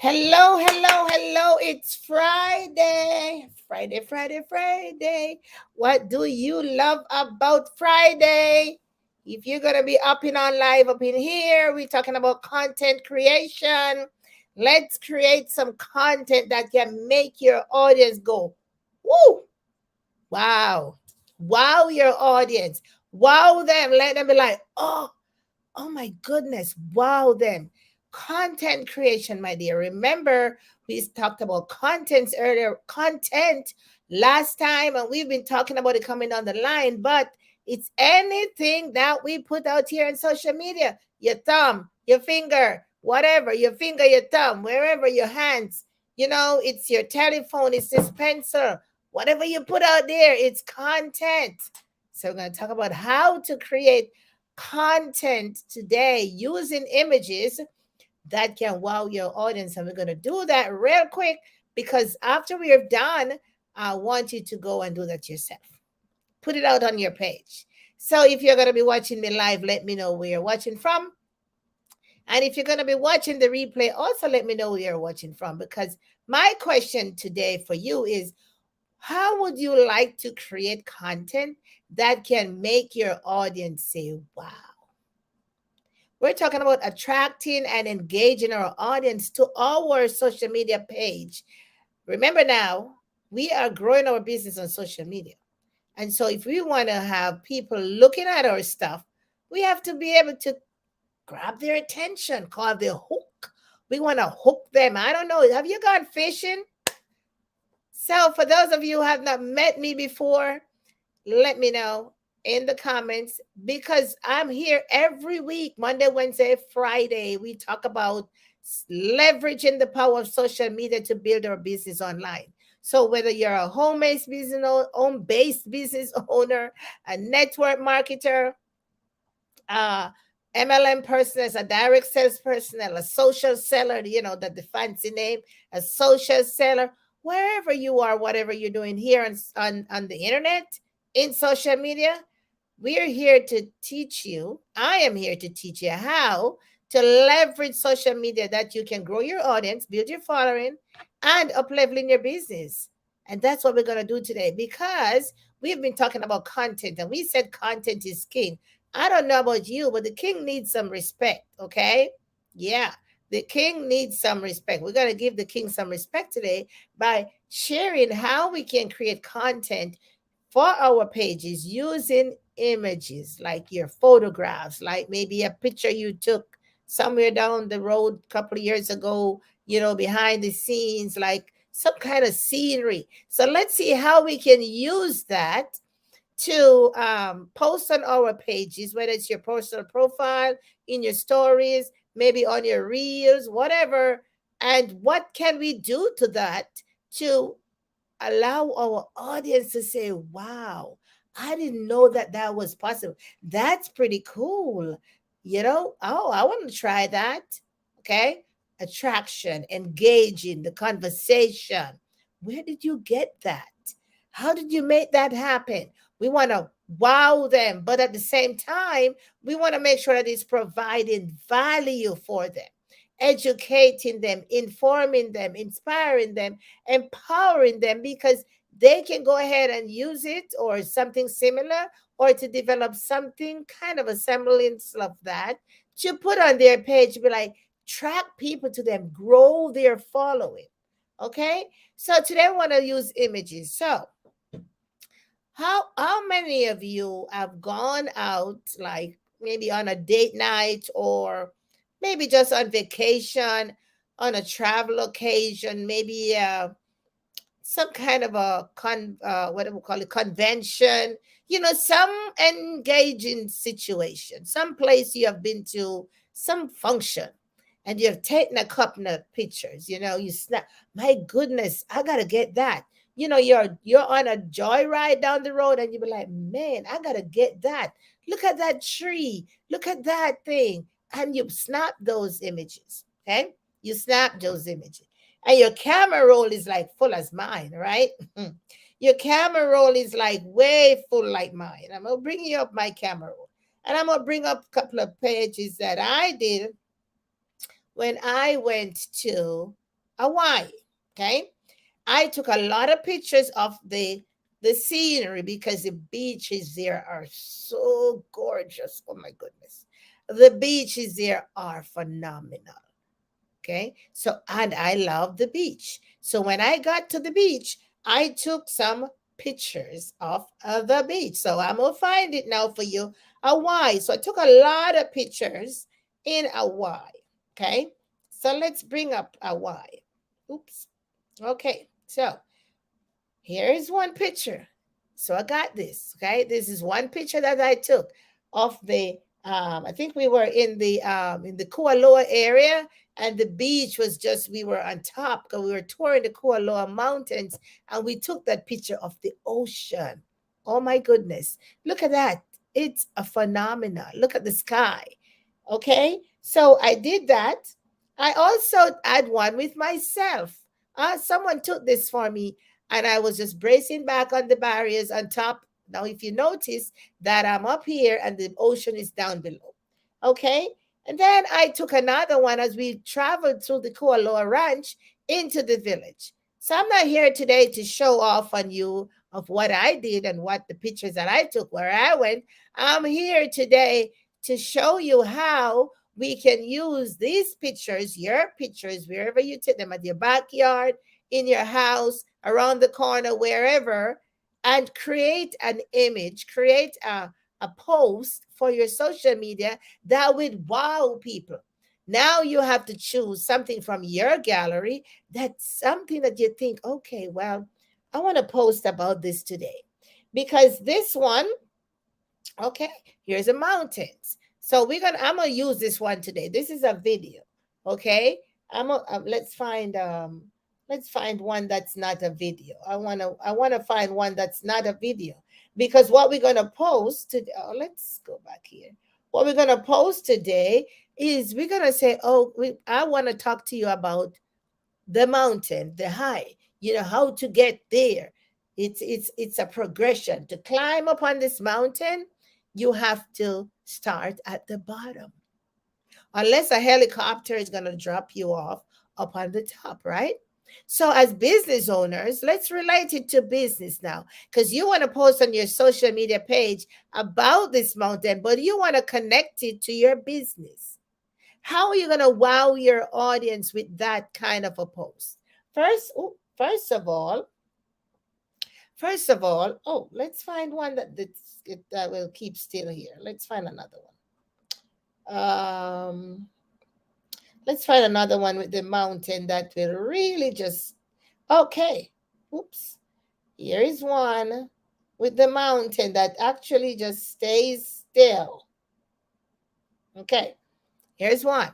Hello, hello, hello. It's Friday. Friday, Friday, Friday. What do you love about Friday? If you're going to be up in on live up in here, we're talking about content creation. Let's create some content that can make your audience go, woo, wow. Wow your audience. Wow them. Let them be like, oh my goodness, wow them. Content creation, my dear. Remember, we talked about contents earlier, content last time, and we've been talking about it coming on the line, but it's anything that we put out here in social media. Your thumb, your finger, whatever, your finger, your thumb, wherever your hands, it's your telephone, it's this pencil, whatever you put out there, it's content. So we're going to talk about how to create content today using images that can wow your audience. And we're going to do that real quick because after we are done, I want you to go and do that yourself. Put it out on your page. So if you're going to be watching me live, let me know where you're watching from. And if you're going to be watching the replay, also let me know where you're watching from because my question today for you is how would you like to create content that can make your audience say, wow? We're talking about attracting and engaging our audience to our social media page. Remember now, we are growing our business on social media. And so if we want to have people looking at our stuff, we have to be able to grab their attention, call the hook. We want to hook them. I don't know. Have you gone fishing? So for those of you who have not met me before, let me know in the comments because I'm here every week, Monday, Wednesday, Friday. We talk about leveraging the power of social media to build our business online. So whether you're a home-based business owner, a network marketer, uh, MLM person, as a direct sales personnel, a social seller, that the fancy name, a social seller, wherever you are, whatever you're doing here on the internet, in social media, we're here to teach you. I am here to teach you how to leverage social media that you can grow your audience, build your following, and up leveling your business. And that's what we're going to do today because we've been talking about content and we said content is king. I don't know about you, but the king needs some respect, okay? Yeah, the king needs some respect. We're going to give the king some respect today by sharing how we can create content for our pages using images like your photographs, like maybe a picture you took somewhere down the road a couple of years ago, behind the scenes, like some kind of scenery. So let's see how we can use that to post on our pages, whether it's your personal profile, in your stories, maybe on your reels, whatever. And what can we do to that to allow our audience to say, wow, I didn't know that that was possible. That's pretty cool. Oh, I want to try that. Okay. Attraction, engaging the conversation. Where did you get that? How did you make that happen? We want to wow them, but at the same time, we want to make sure that it's providing value for them, educating them, informing them, inspiring them, empowering them because they can go ahead and use it or something similar or to develop something kind of a semblance of that to put on their page, be like, track people to them, grow their following. Okay. So today I want to use images. So how many of you have gone out like maybe on a date night or maybe just on vacation, on a travel occasion, maybe some kind of a what do we call it, convention, some engaging situation, some place you have been to, some function, and you have taken a couple of pictures, you snap, my goodness, I gotta get that. You're on a joyride down the road and you be like, man, I gotta get that. Look at that tree, look at that thing. And you snap those images. Okay, you snap those images and your camera roll is like full as mine, right? Your camera roll is like way full like mine. I'm gonna bring you up my camera roll, and I'm gonna bring up a couple of pages that I did when I went to. Hawaii. Okay. I took a lot of pictures of the scenery because the beaches there are so gorgeous. Oh my goodness. The beaches there are phenomenal. Okay. So, and I love the beach. So, when I got to the beach, I took some pictures of the beach. So, I'm going to find it now for you. Hawaii. So, I took a lot of pictures in Hawaii. Okay. So, let's bring up Hawaii. Oops. Okay. So, here's one picture. So I got this. Okay, this is one picture that I took of the. I think we were in the Kualoa area, and the beach was just we were on top because we were touring the Kualoa Mountains, and we took that picture of the ocean. Oh my goodness! Look at that. It's a phenomenon. Look at the sky. Okay, so I did that. I also had one with myself. Someone took this for me and I was just bracing back on the barriers on top. Now, if you notice that I'm up here and the ocean is down below, okay? And then I took another one as we traveled through the Kualoa Ranch into the village. So I'm not here today to show off on you of what I did and what the pictures that I took where I went. I'm here today to show you how we can use these pictures, your pictures, wherever you take them at your backyard, in your house, around the corner, wherever, and create an image, create a post for your social media that would wow people. Now you have to choose something from your gallery that's something that you think, okay, well, I want to post about this today. Because this one, okay, here's the mountains. So I'm gonna use this one today. This is a video. Okay. Let's find one that's not a video. I wanna find one that's not a video. Because what we're gonna post today, oh, let's go back here. What we're gonna post today is we're gonna say, oh, I want to talk to you about the mountain, the high, how to get there. It's a progression. To climb up on this mountain, you have to start at the bottom. Unless a helicopter is going to drop you off up on the top, right? So, as business owners, let's relate it to business now because you want to post on your social media page about this mountain, but you want to connect it to your business. How are you going to wow your audience with that kind of a post? First of all, oh, let's find one that will keep still here. Let's find another one. Let's find another one with the mountain that will really just. Okay. Oops. Here is one with the mountain that actually just stays still. Okay. Here's one.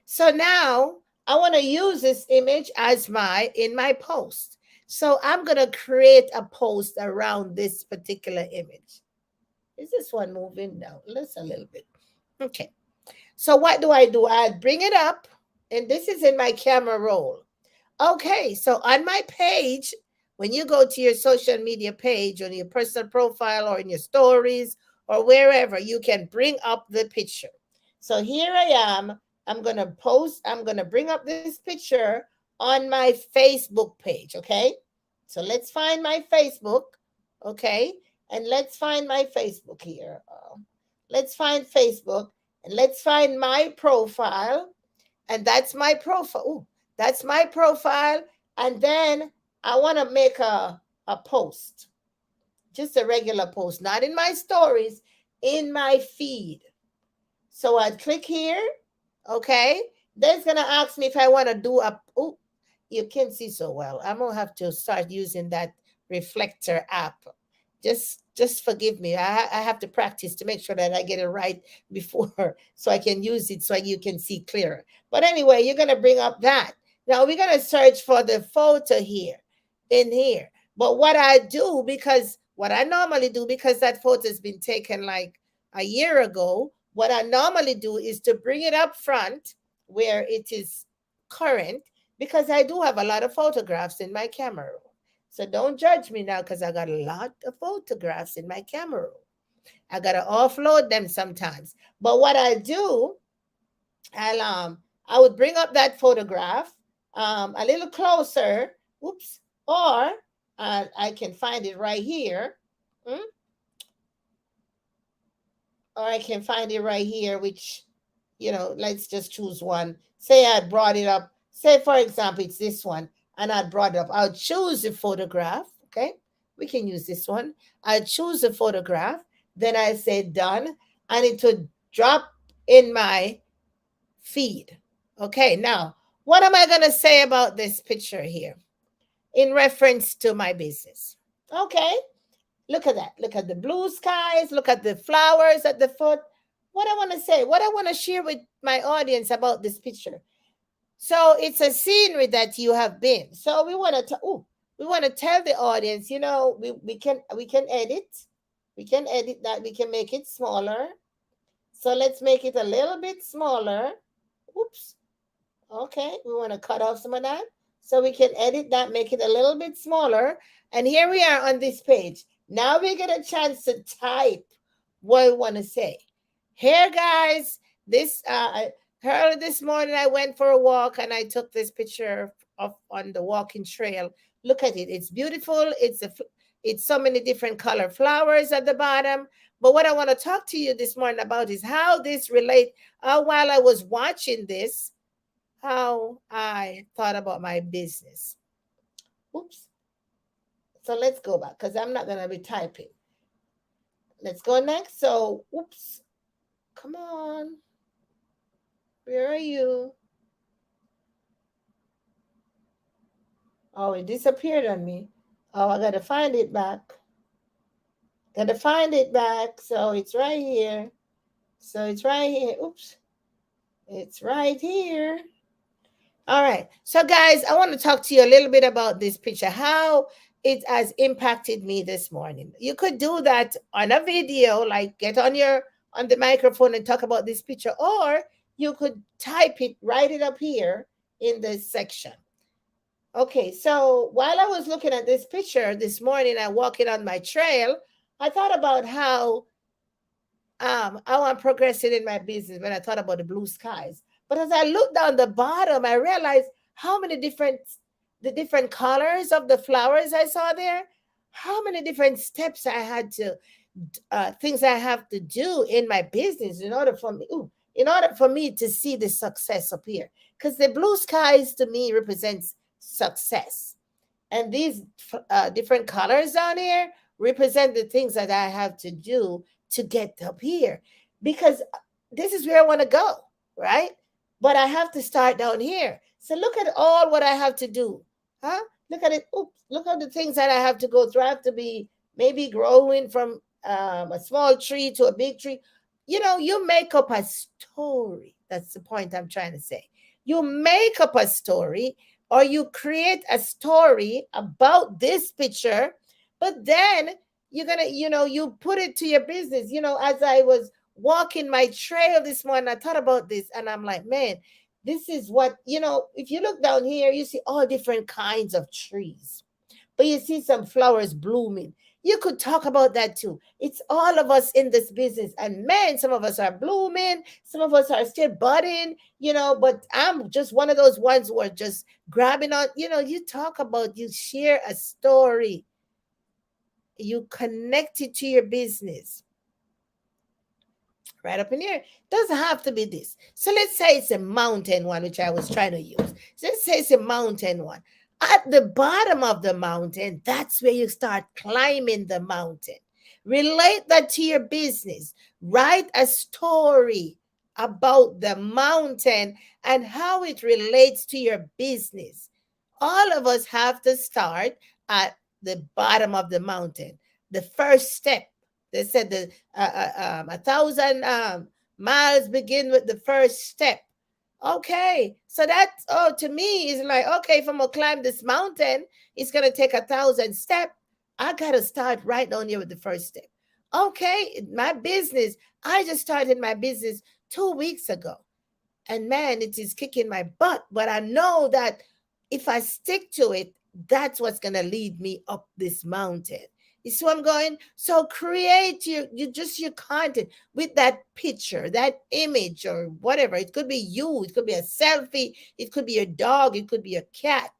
So now I want to use this image as in my post. So I'm going to create a post around this particular image. Is this one moving? No, let's a little bit. Okay. So what do? I bring it up and this is in my camera roll. Okay. So on my page, when you go to your social media page on your personal profile or in your stories or wherever, you can bring up the picture. So here I am. I'm going to bring up this picture on my Facebook page. Okay. So let's find my Facebook. Okay. And let's find my Facebook here. Let's find Facebook and let's find my profile. And that's my profile. Ooh, that's my profile. And then I want to make a post, just a regular post, not in my stories, in my feed. So I'd click here. Okay. Then it's going to ask me if I want to do oh, you can't see so well. I'm going to have to start using that reflector app. Just forgive me. I have to practice to make sure that I get it right before so I can use it so you can see clearer. But anyway, you're going to bring up that. Now we're going to search for the photo here, in here. But what I normally do, because that photo has been taken like a year ago, what I normally do is to bring it up front where it is current, because I do have a lot of photographs in my camera roll. So don't judge me now because I got a lot of photographs in my camera roll. I got to offload them sometimes. But what I do, I would bring up that photograph a little closer. Oops. Or I can find it right here. Mm, or I can find it right here, which, let's just choose one. Say I brought it up. Say, for example, it's this one, and I brought it up. I'll choose a photograph. Okay. We can use this one. I choose a photograph. Then I say done, and it would drop in my feed. Okay. Now, what am I going to say about this picture here in reference to my business? Okay. Look at that. Look at the blue skies. Look at the flowers at the foot. What I want to say, what I want to share with my audience about this picture. So it's a scenery that you have been. So we want to tell the audience, we can edit. We can edit that. We can make it smaller. So let's make it a little bit smaller. Oops. Okay, we want to cut off some of that. So we can edit that, make it a little bit smaller. And here we are on this page. Now we get a chance to type what we want to say. Here, guys, early this morning I went for a walk and I took this picture of on the walking trail. Look at it. It's beautiful. It's so many different color flowers at the bottom. But what I want to talk to you this morning about is how this relate. While I was watching this, how I thought about my business. Oops. So let's go back because I'm not going to be typing. Let's go next. So, oops. Come on. Where are you? Oh, it disappeared on me. Oh, I got to find it back. Got to find it back. So it's right here. So it's right here. Oops. It's right here. All right. So, guys, I want to talk to you a little bit about this picture, how it has impacted me this morning. You could do that on a video, like get on the microphone and talk about this picture, or you could type it, write it up here in this section. Okay, so while I was looking at this picture this morning, I walking on my trail, I thought about how I'm progressing in my business when I thought about the blue skies. But as I looked down the bottom, I realized how many the different colors of the flowers I saw there, how many different steps I had to, things I have to do in my business in order for me to see the success up here. Because the blue skies to me represents success. And these different colors down here represent the things that I have to do to get up here because this is where I want to go, right? But I have to start down here. So look at all what I have to do. Huh? Look at it. Oops. Look at the things that I have to go through. I have to be maybe growing from a small tree to a big tree. You make up a story. That's the point I'm trying to say. You make up a story or you create a story about this picture, but then you're gonna, you put it to your business. As I was walking my trail this morning, I thought about this and I'm like, man, this is what, if you look down here, you see all different kinds of trees, but you see some flowers blooming. You could talk about that too. It's all of us in this business. And man, some of us are blooming, some of us are still budding, but I'm just one of those ones who are just grabbing on. You talk about, you share a story, you connect it to your business. Right up in here. Doesn't have to be this. So let's say it's a mountain one, which I was trying to use. So let's say it's a mountain one. At the bottom of the mountain, that's where you start climbing the mountain. Relate that to your business. Write a story about the mountain and how it relates to your business. All of us have to start at the bottom of the mountain. The first step. They said that 1,000 miles begin with the first step. Okay, so that to me is like, okay, if I'm gonna climb this mountain, it's gonna take 1,000 steps. I gotta start right down here with the first step. Okay, my business. I just started my business 2 weeks ago, and man, it is kicking my butt. But I know that if I stick to it, that's what's gonna lead me up this mountain. You see where I'm going? So create your content with that picture, that image, or whatever. It could be you, it could be a selfie, it could be your dog, it could be a cat.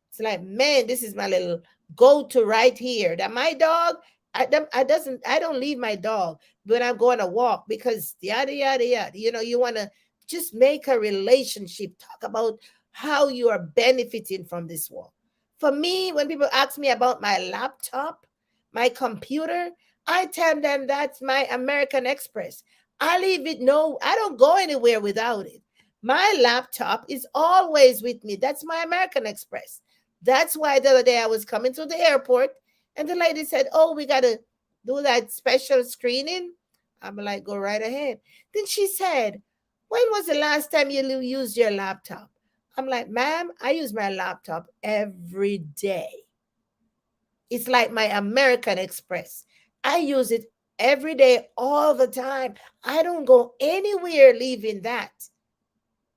It's like, man, this is my little go-to right here. That my dog, I don't leave my dog when I'm going to walk because yada yada yada. You want to just make a relationship. Talk about how you are benefiting from this walk. For me, when people ask me about my laptop, my computer, I tell them that's my American Express. I leave it, no, I don't go anywhere without it. My laptop is always with me. That's my American Express. That's why the other day I was coming to the airport and the lady said, "Oh, we got to do that special screening." I'm like, "Go right ahead." Then she said, "When was the last time you used your laptop?" I'm like, "Ma'am, I use my laptop every day. It's like my American Express. I use it every day, all the time. I don't go anywhere leaving that."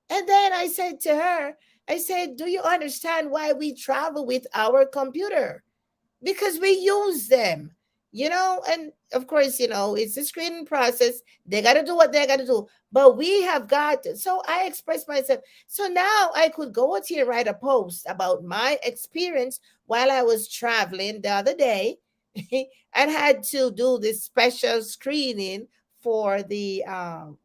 And then I said to her, I said, "Do you understand why we travel with our computer? Because we use them, and of course, it's a screening process. They got to do what they got to do, but we have got to. So I expressed myself. So now I could go out here and write a post about my experience while I was traveling the other day and had to do this special screening for the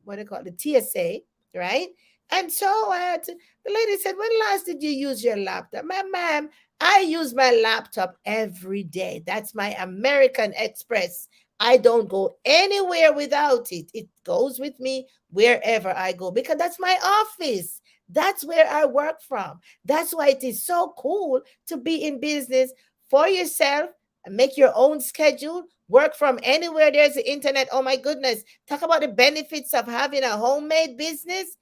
what do you call it, the TSA, right? And so the lady said, "When last did you use your laptop?" Ma'am, I use my laptop every day. That's my American Express. I don't go anywhere without it. It goes with me wherever I go because that's my office. That's where I work from. That's why it is so cool to be in business for yourself and make your own schedule, work from anywhere there's the internet. Oh my goodness. Talk about the benefits of having a homemade business.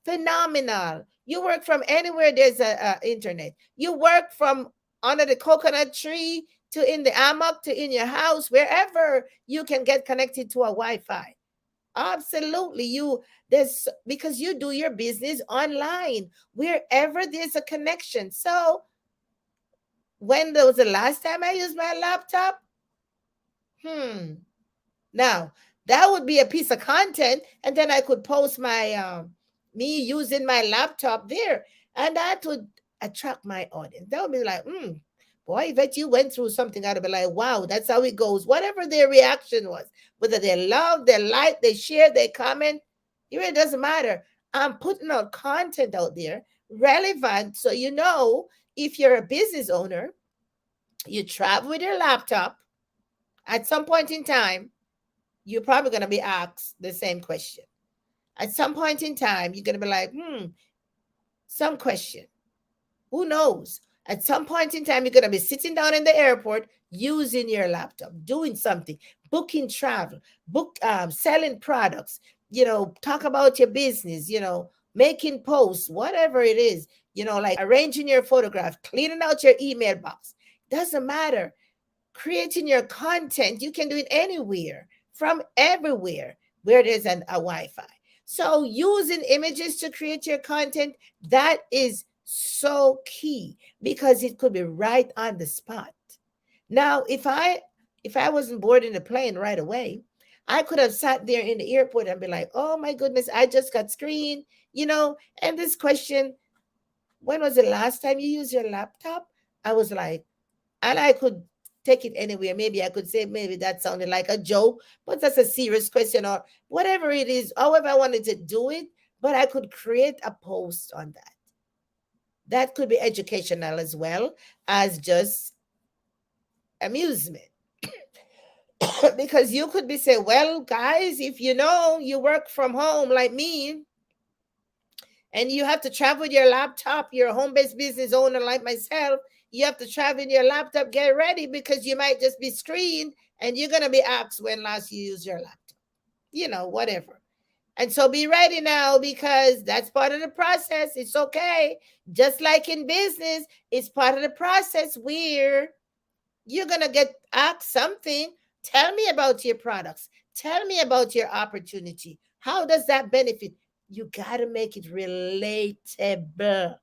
Phenomenal. You work from anywhere there's a internet. You work from under the coconut tree to in the hammock to in your house, wherever you can get connected to a Wi-Fi. Absolutely. There's because you do your business online wherever there's a connection. So when was the last time I used my laptop? Hmm. Now, that would be a piece of content, and then I could post my me using my laptop there, and that would attract my audience. That would be like, boy, I bet you went through something. I'd be like, wow, that's how it goes. Whatever their reaction was, whether they love, they like, they share, they comment, it really doesn't matter. I'm putting out content out there relevant, so if you're a business owner, you travel with your laptop at some point in time you're probably going to be asked the same question. At some point in time, you're going to be like, some question. Who knows? At some point in time, you're going to be sitting down in the airport using your laptop, doing something, booking travel, selling products, talk about your business, making posts, whatever it is, like arranging your photograph, cleaning out your email box. Doesn't matter. Creating your content, you can do it anywhere, from everywhere where there's a Wi-Fi. So using images to create your content, that is so key because it could be right on the spot. Now, if I wasn't boarding the plane right away, I could have sat there in the airport and be like, "Oh my goodness, I just got screened," and this question, "When was the last time you used your laptop?" I was like, and I could take it anywhere. Maybe I could say, maybe that sounded like a joke, but that's a serious question or whatever it is, however I wanted to do it. But I could create a post on that. That could be educational as well as just amusement. Because you could be saying, "Well, guys, if you work from home like me, and you have to travel with your laptop, you're a home-based business owner like myself, you have to travel in your laptop, get ready because you might just be screened and you're going to be asked when last you used your laptop, whatever. And so be ready now because that's part of the process. It's okay. Just like in business, it's part of the process where you're going to get asked something. Tell me about your products. Tell me about your opportunity. How does that benefit? You got to make it relatable.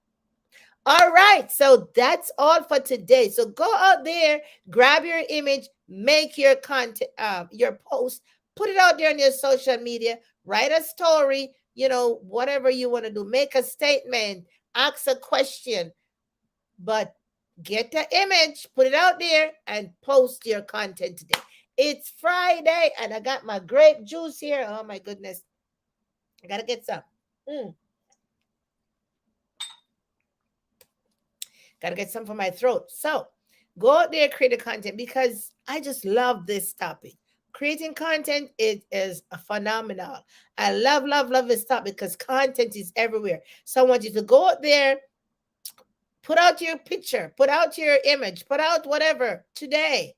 All right. So that's all for today. So go out there, grab your image, make your content, your post, put it out there on your social media, write a story, whatever you want to do, make a statement, ask a question, but get the image, put it out there, and post your content today. It's Friday, and I got my grape juice here. Oh my goodness. I gotta get some. Mm. Gotta get some for my throat. So go out there, create a content, because I just love this topic. Creating content, it is a phenomenal. I love, love, love this topic because content is everywhere. So I want you to go out there, put out your picture, put out your image, put out whatever today,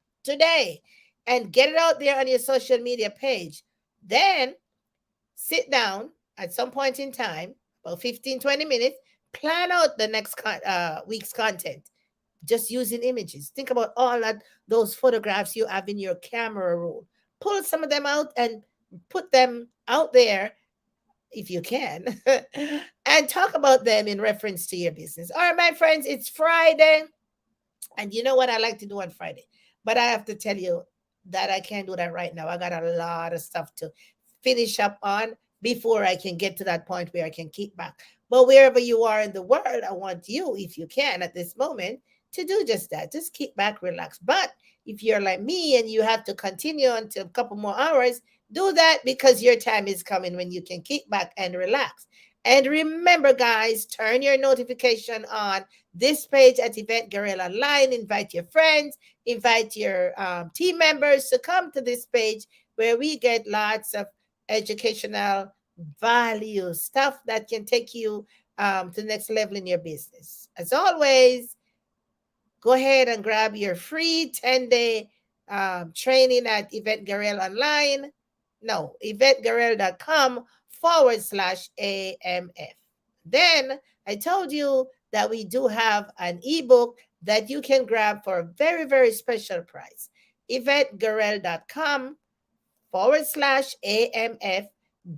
and get it out there on your social media page. Then sit down at some point in time, about 15, 20 minutes, plan out the next week's content just using images. Think about all that, those photographs you have in your camera roll. Pull some of them out and put them out there if you can, and talk about them in reference to your business. All right, my friends, it's Friday. And you know what I like to do on Friday? But I have to tell you that I can't do that right now. I got a lot of stuff to finish up on before I can get to that point where I can kick back. But wherever you are in the world, I want you, if you can at this moment, to do just that. Just kick back, relax. But if you're like me and you have to continue until a couple more hours, do that, because your time is coming when you can kick back and relax. And remember, guys, turn your notification on this page at Yvette Guerrero Online. Invite your friends, invite your team members to come to this page where we get lots of educational value, stuff that can take you to the next level in your business. As always, go ahead and grab your free 10-day training at Yvette Guerrero Online. No, YvetteGuerrero.com/AMF. Then I told you that we do have an ebook that you can grab for a very, very special price. YvetteGuerrero.com/AMF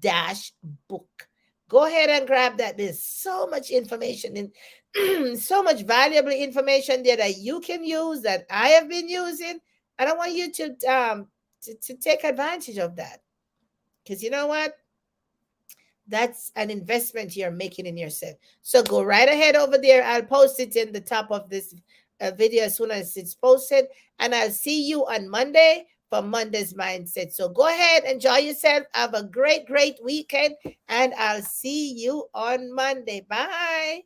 dash book. Go ahead and grab that. There's so much information in so much valuable information there that you can use, that I have been using. And I want you to take advantage of that. Because you know what? That's an investment you're making in yourself. So go right ahead over there. I'll post it in the top of this video as soon as it's posted. And I'll see you on Monday for Monday's Mindset. So go ahead, enjoy yourself. Have a great, great weekend. And I'll see you on Monday. Bye.